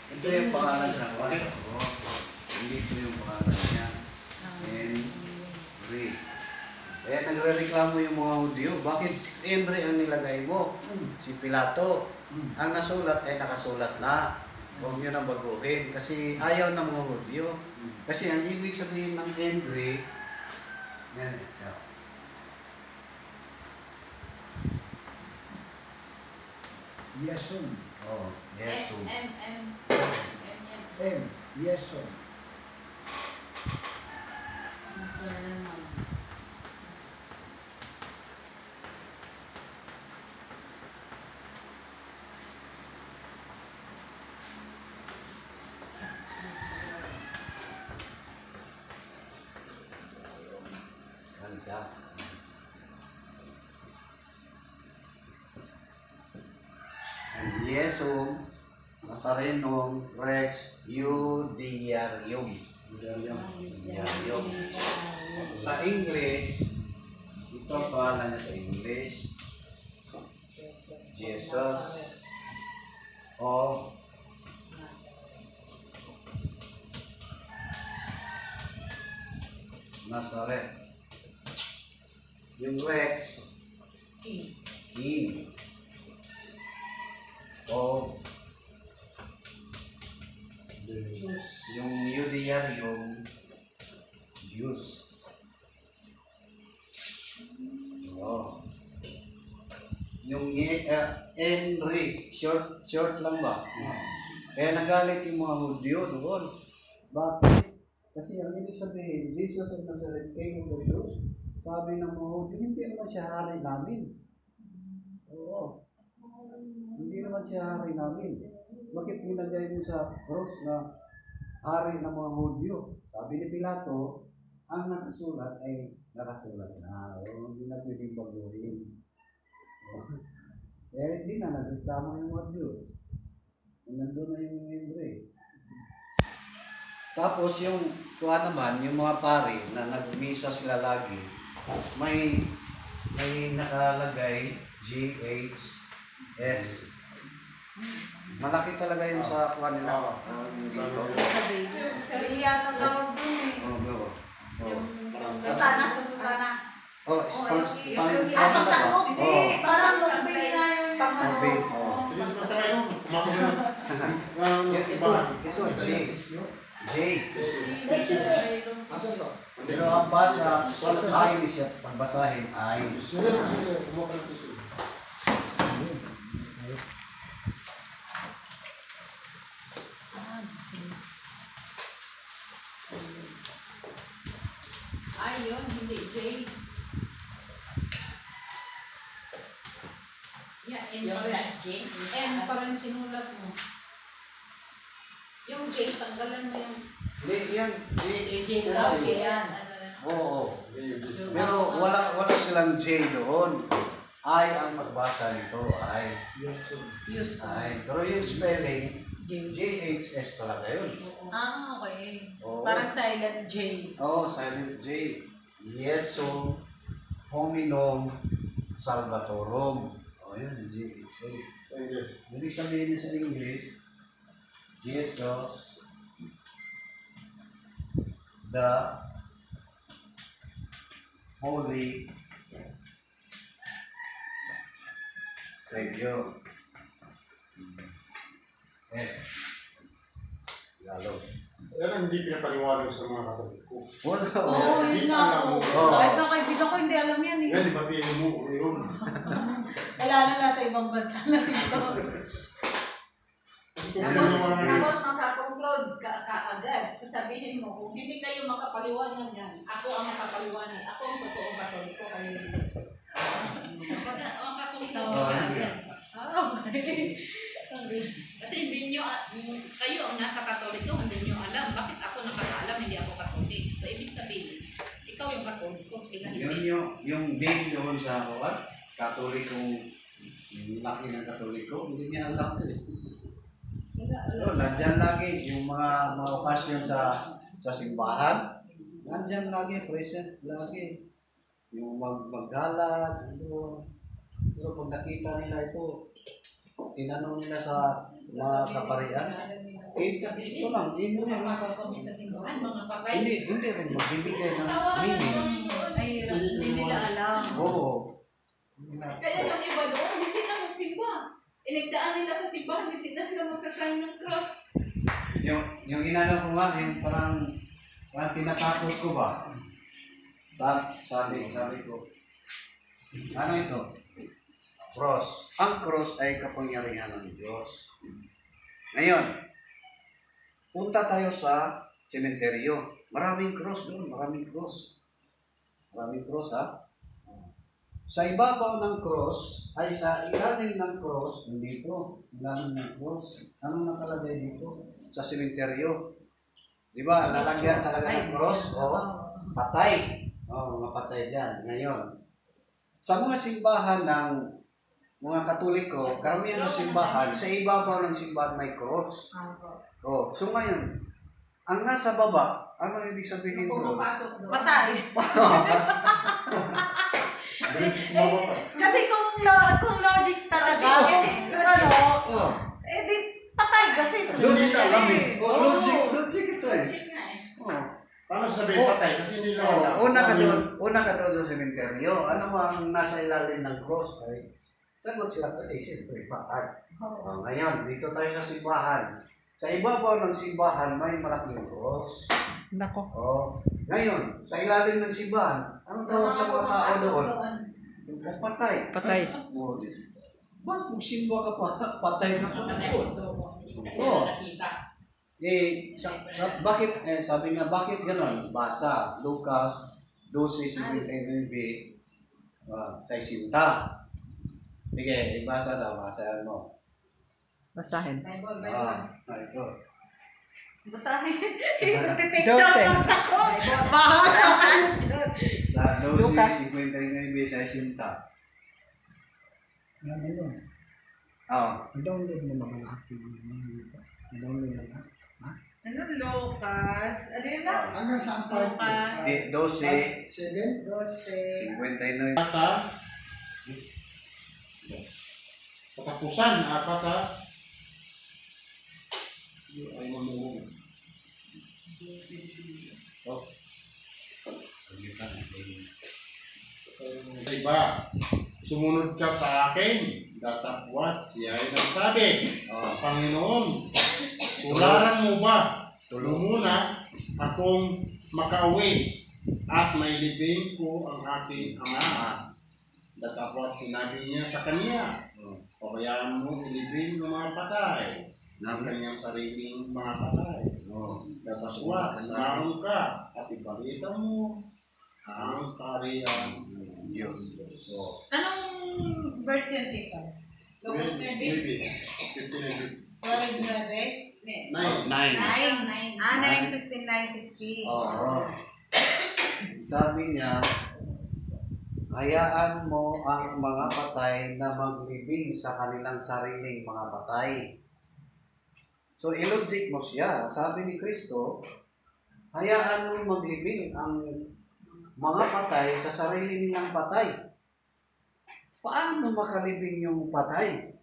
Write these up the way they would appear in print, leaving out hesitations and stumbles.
Ito yung pangalan sa cross. Hindi ito yung pangalan niya. Henry. Eh, nagre-reklamo yung mga Hudyo. Bakit Henry ang nilagay mo? Si Pilato. Ang nasulat ay nakasulat na. Huwag nyo nang baguhin. Kasi ayaw ng mga Hudyo. Kasi ang ibig sabihin ng Henry, yan, siya. Yeson. Oh, Yesu. M. Yeson. Yan siya. And Yesum, Nazarenum, Rex, Judiarium. Judiarium. Sa English, ito ang pangalan niya sa English. Jesus of Nazareth. Yung Rex, King of yung Judea, yung Jews. Oh. Yung Henry, short lang ba? Kaya nagalit yung mga Hudyo doon. Bakit? Kasi ang ibig sabihin, Jesus of Nazareth, King of the Jews, sabi ng mga Hudyo, hindi naman siya hari namin. Oo. Hindi naman siya hari namin. Bakit nilagay mo sa cross na hari ng mga Hudyo? Sabi ni Pilato, ang nakasulat ay nakasulat na. Hindi na pwedeng baguhin. Eh, hindi na, nagreklamo yung mga Diyos. Nandun na yung Henry. Tapos yung kuha naman, yung mga pari na nagmisa sila lagi, may nakalagay GHS. Malaki talaga yung sa kuha nila. Dito. Sabi yata tawag dun eh. Oo. Sutana sa sutana. Oh, Pangsakop eh. Pangsakop eh. Pangsakop. Sige, basta kayo. Kumakot Ito, J. Pero ang basa, ay siya pagbasahin ay. Sige, kumakot ito siya. Ay, yun, hindi J. Yeah, N pa rin. N pa rin sinulat mo. Yung J, tanggalan mo yung... Hindi, yan. GH J kasi. yan. Oo. Pero wala silang J doon. I ang magbasa nito. I. Yeson. I. Pero yung spelling, JHS talaga yun. Ah, okay. Oo. Parang silent J. Oo, silent J. Yesum hominum salvatorum. O yun, JHS. Ibig sabihin niya sa English, Jesus, the Holy Savior. Yes. Lalo. Yan ang hindi pinapaniwala sa mga Katoliko. Wala. Oo, yun nga po. Oo. Kahit na kaibigan ko, hindi alam yan eh. Yan, di ba tingin mo yun? Lalo na sa ibang bansa na dito. Kasi kung hindi naman Tapos makakonklud kaagad, sasabihin mo, kung hindi kayo makapaliwanag yan, ako ang makapaliwanag, ako ang totoong Katoliko, kayo hindi. Makakonklud kaagad. Kasi hindi nyo, kayo ang nasa Katoliko, hindi nyo alam, bakit ako nakakaalam, hindi ako Katolik. So, ibig sabihin, ikaw yung Katoliko, sila hindi. Yung name doon sa kawan, Katolikong laki ng Katoliko, hindi niya alam eh. So, nandyan lagi yung mga okasyon sa simbahan. Nandyan lagi, present lagi. Yung maggalat, ano. Pero pag nakita nila ito, tinanong nila sa mga kaparian, Ito lang, hindi rin Papasok kami sa simbahan, mga patay. hindi rin magbibigay ng Tawa meaning. Ay, hindi nila alam. Oo. Kaya yung iba doon, hindi na magsimba. Inigdaan nila sa simbahan, hindi na sila magsasign ng cross. Yung inano ko nga, yung parang tinatakot ko ba? Sabi ko, ano ito? Cross. Ang cross ay kapangyarihan ng Diyos. Ngayon, punta tayo sa sementeryo. Maraming cross doon, maraming cross. Maraming cross, ha? Sa ibabaw ng cross, ay sa ilalim ng cross, dito, ilalim ng cross. Anong nakalagay dito? Sa sementeryo. Di ba, lalagyan talaga ng cross? Oo. Patay. Oo, mga patay dyan. Ngayon, sa mga simbahan ng mga Katoliko, karamihan sa simbahan, sa ibabaw ng simbahan may cross. Oh, so ngayon, ang nasa baba, ano ibig sabihin Kung doon? pumapasok doon. Patay. Kasi kung logic talaga, Oh, di patay kasi. Doon dito, alam eh. logic ito eh. Check na eh. Oh. Paano sabihin patay? Kasi hindi na Oh, una ka doon sa sementeryo. Ano ba ang nasa ilalim ng cross? Ay, sagot sila, siyempre, patay. Oh, ngayon, dito tayo sa simbahan. Sa ibabaw ng simbahan, may malaking cross. Nako. Oh, ngayon, sa ilalim ng simbahan, anong tawag sa mga tao doon? Yung patay. Patay. Oh, ba't magsimba ka pa? Patay na po Patay doon. doon. Oo. Nakita. Bakit, sabi nga, bakit ganon? Basa, Lucas 12:59, sa isinta. Sige, ibasa daw, basahan mo. Basahin. Bible, Bible. Ito. Basahin. Iti-take down ang takot. Bahala sa dyan. Sa Lucas. 12:59 sa isinta. Ano yun? Oo. I-download mo naman lahat yung dito. I-download na lahat. Ano, Lucas? Ano yun na? Hanggang saan pa? Lucas. 12:59. 7? Katapusan, apat ha. Ay, mamuhong. Oh. Sabitan Sa iba, sumunod ka sa akin, datapwat, siya ay nagsabi, Panginoon, tularan mo ba? Tulong muna akong makauwi at mailibing ko ang aking ama. Datapwat, sinabi niya sa kanya, pabayaan mo ilibing ng mga patay ng kanyang sariling mga patay. Datapwat, sumahong ka at ibalita mo ang kaharian ng Diyos. Anong verse yan, Tito? Lucas 9. 15. 12:9. 9. 9. 9:59:60. Oo. Sabi niya, hayaan mo ang mga patay na maglibing sa kanilang sariling mga patay. So, ilogic mo siya. Sabi ni Kristo, hayaan mo maglibing ang mga patay sa sarili nilang patay. Paano makalibing yung patay?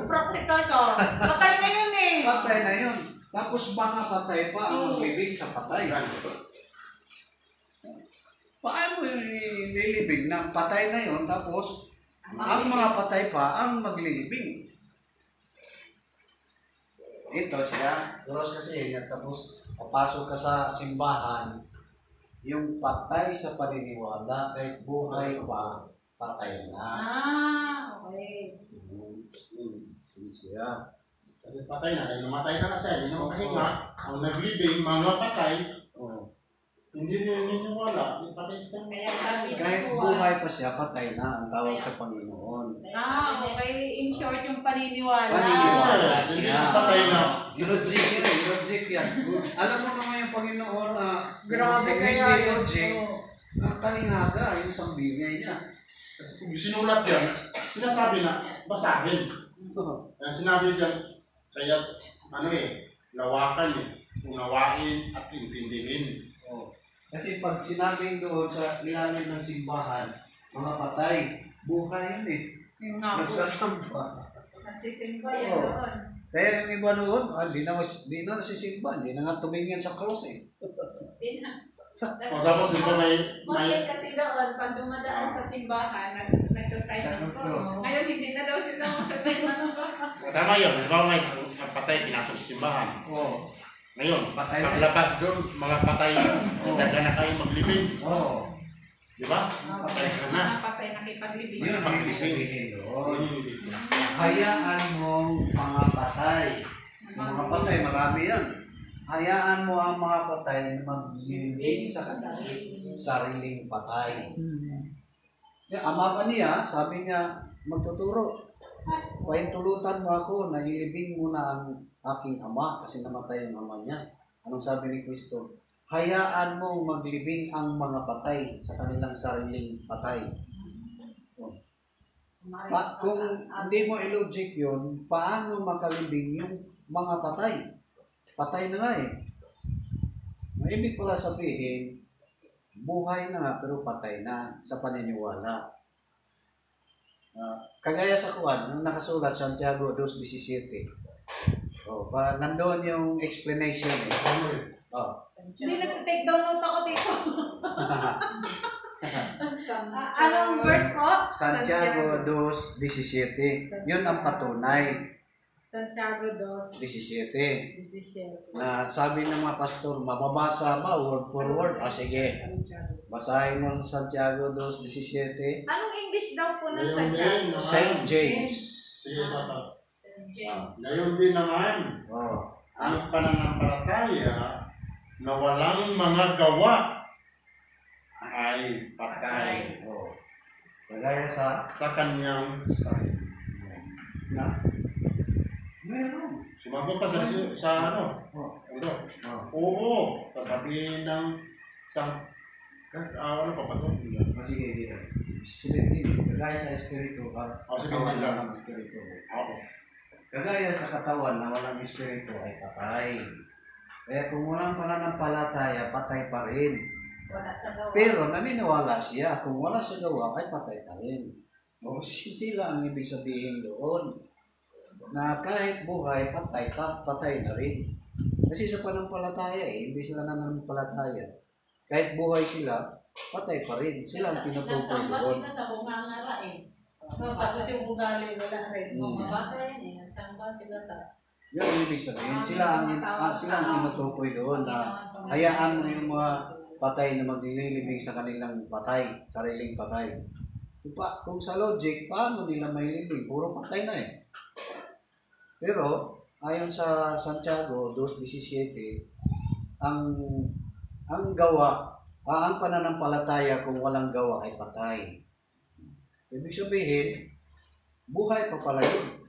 Practical ka. Patay na yun eh. Patay na yun. Tapos mga patay pa ang maglibing sa patay. Paano nilibing ng patay na yun, tapos ang mga patay pa ang maglilibing? Ito siya, Diyos kasi, tapos papasok ka sa simbahan, yung patay sa paniniwala, kahit buhay pa, patay na. Okay. Yun siya. Kasi patay na, dahil namatay ka kasi, hindi na makahinga. Ang naglibing, mga patay, hindi nyo naniniwala, yung patay sa Kaya sabi Kahit ko, buhay pa siya, patay na ang tawag sa Panginoon. Okay. In short, yung paniniwala. Paniniwala Hindi siya. patay na. Logic yan, logic yan. Alam mo naman yung Panginoon na Grabe hindi kaya. logic, ang kalingaga, yung sambingay niya. Kasi kung sinulat yan, sinasabi na, basahin. Sinabi dyan, kaya, lawakan unawain at intindihin. Kasi pag sinabing doon sa ilalim ng simbahan, mga patay, buhay yun eh. Yung nga po. Nagsasamba. Nagsisimba yan Oo. doon. Kaya yung iba noon, di na sisimba, di na nga tumingin sa cross eh. Di na. O tapos dito may Muslim kasi doon, pag dumadaan sa simbahan, nagsasign ng cross. Ngayon, hindi na daw sila magsasign ng cross. tama yun. Halimbawa may ang patay pinasok sa simbahan. Oo. Ngayon, Patay. paglabas doon, mga patay, daga na kayo maglibing. Oo. Di ba? Patay ka na. Mga patay nakipaglibing. Yun Yun. ang ibig sabihin doon. Yun yung ibig sabihin. Hayaan mong mga patay. Ang mga patay, marami yan. Hayaan mo ang mga patay na maglibing sa sariling patay. Ama pa niya, sabi niya, magtuturo. Pahintulutan mo ako, nailibing mo na ang aking ama kasi namatay yung ama niya. Anong sabi ni Kristo? Hayaan mo maglibing ang mga patay sa kanilang sariling patay. Kung hindi mo i-logic yun, paano makalibing yung mga patay? Patay na nga eh. Ang ibig pala sabihin, buhay na nga pero patay na sa paniniwala. Kagaya sa kuwan, nung nakasulat Santiago 2:17. Nandoon yung explanation eh. Hindi nag-take down note ako dito. Anong verse po? Santiago 2:17. Yun ang patunay. Santiago 2:17. 17. Na sabi ng mga pastor, mababasa ba word for word? Sige. Basahin mo sa Santiago 2:17. Anong English daw po ng Ngayon Santiago? din naman. Saint James. Sige, tata. James. Ngayon din naman, ang pananampalataya na walang mga gawa ay patay Kagaya sa sa kanyang sarili. na. Meron. Sumagot pa sa ano? Ulo. Oo. Sasabihin ng isang ano pa ba ito? Sige, dito. 17. Kagaya sa espiritu. Sige, lang. ng espiritu. Oo. Kagaya sa katawan na walang espiritu ay patay. Kaya kung walang pananampalataya, patay pa rin. Wala sa gawa. Pero naniniwala siya, kung wala sa gawa, ay patay pa rin. O sila ang ibig sabihin doon. Na kahit buhay, patay na rin. Kasi sa panampalataya hindi sila nananampalataya. Kahit buhay sila, patay pa rin. Sila ang tinutukoy Nagsamba doon. sila sa bungangara eh. Tapos yung ugali wala rin. Mabasa yan eh. Nagsamba sila sa... Yan ang ibig sabihin. Sila ang tinutukoy doon na hayaan mo yung mga patay na maglilibing sa kanilang patay, sariling patay. Kung sa logic, paano nila may libing? Puro patay na eh. Pero, ayon sa Santiago 2:17, ang pananampalataya kung walang gawa ay patay. Ibig sabihin, buhay pa pala yun.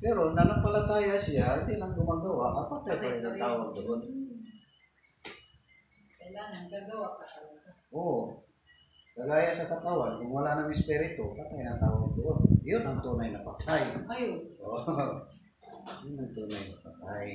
Pero nanampalataya siya, hindi lang gumagawa, patay pa rin ang tawag doon. Kailangan gagawa ka talaga. Oo. Kagaya sa katawan, kung wala ng espiritu, patay na tawag doon. Yun ang tunay na patay. Ayun. Oo. Yun ang tunay na patay.